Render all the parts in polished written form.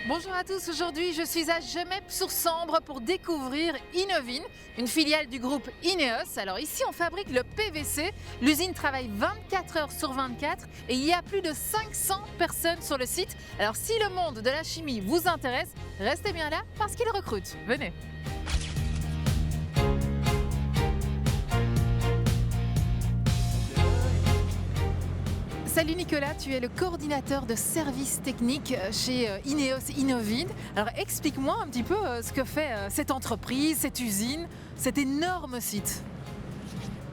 Bonjour à tous, aujourd'hui je suis à Gemep-sur-Sambre pour découvrir Innovine, une filiale du groupe Ineos. Alors ici on fabrique le PVC, l'usine travaille 24 heures sur 24 et il y a plus de 500 personnes sur le site. Alors si le monde de la chimie vous intéresse, restez bien là parce qu'ils recrutent. Venez. Salut Nicolas, tu es le coordinateur de services techniques chez Ineos Innovine. Alors explique-moi un petit peu ce que fait cette entreprise, cette usine, cet énorme site.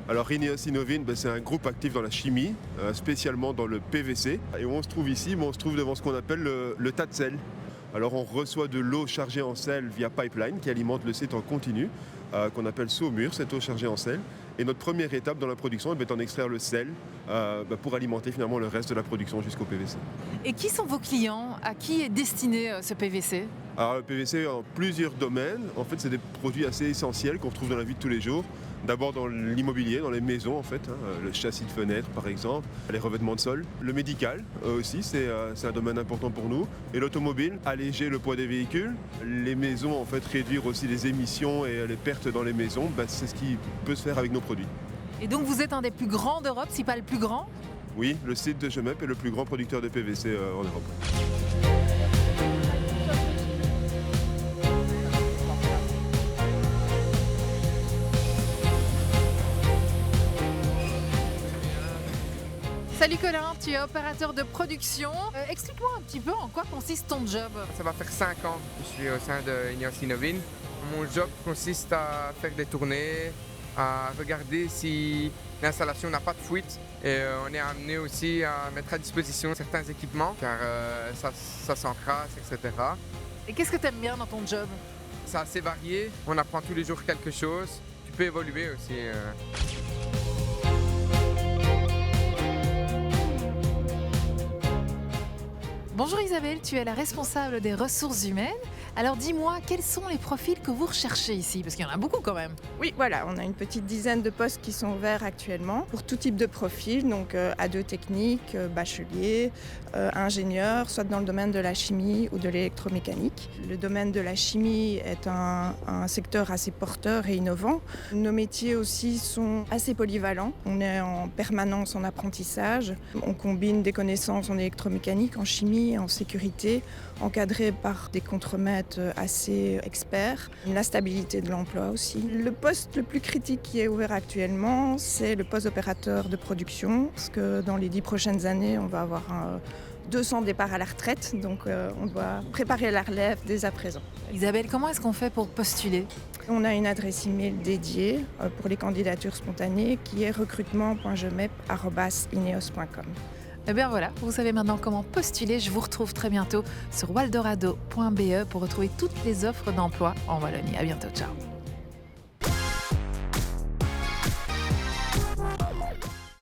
Alors Ineos Innovine, c'est un groupe actif dans la chimie, spécialement dans le PVC. Et où on se trouve ici, on se trouve devant ce qu'on appelle le tas de sel. Alors on reçoit de l'eau chargée en sel via pipeline qui alimente le site en continu, qu'on appelle saumure, cette eau chargée en sel. Et notre première étape dans la production est d'en extraire le sel pour alimenter finalement le reste de la production jusqu'au PVC. Et qui sont vos clients? À qui est destiné ce PVC? Alors le PVC en plusieurs domaines, en fait c'est des produits assez essentiels qu'on retrouve dans la vie de tous les jours. D'abord dans l'immobilier, dans les maisons en fait, le châssis de fenêtre par exemple, les revêtements de sol. Le médical aussi, c'est un domaine important pour nous. Et l'automobile, alléger le poids des véhicules. Les maisons en fait, réduire aussi les émissions et les pertes dans les maisons, c'est ce qui peut se faire avec nos produits. Et donc vous êtes un des plus grands d'Europe, si pas le plus grand? Oui, le site de Gemep est le plus grand producteur de PVC en Europe. Salut Colin, tu es opérateur de production. Explique-moi un petit peu en quoi consiste ton job. Ça va faire 5 ans que je suis au sein de Ineos Innovine. Mon job consiste à faire des tournées, à regarder si l'installation n'a pas de fuite. Et on est amené aussi à mettre à disposition certains équipements car ça s'encrasse, etc. Et qu'est-ce que tu aimes bien dans ton job? C'est assez varié, on apprend tous les jours quelque chose. Tu peux évoluer aussi. Bonjour Isabelle, tu es la responsable des ressources humaines. Alors dis-moi, quels sont les profils que vous recherchez ici? Parce qu'il y en a beaucoup quand même. Oui, voilà, on a une petite dizaine de postes qui sont ouverts actuellement pour tout type de profil, donc A2 technique, bachelier, ingénieur, soit dans le domaine de la chimie ou de l'électromécanique. Le domaine de la chimie est un secteur assez porteur et innovant. Nos métiers aussi sont assez polyvalents. On est en permanence en apprentissage. On combine des connaissances en électromécanique, en chimie, en sécurité, encadré par des contremaîtres assez experts. La stabilité de l'emploi aussi. Le poste le plus critique qui est ouvert actuellement, c'est le poste d'opérateur de production, parce que dans les 10 prochaines années, on va avoir 200 départs à la retraite, donc on doit préparer la relève dès à présent. Isabelle, comment est-ce qu'on fait pour postuler? On a une adresse email dédiée pour les candidatures spontanées qui est recrutement.gemep@ineos.com. Eh bien voilà, vous savez maintenant comment postuler. Je vous retrouve très bientôt sur waldorado.be pour retrouver toutes les offres d'emploi en Wallonie. À bientôt, ciao.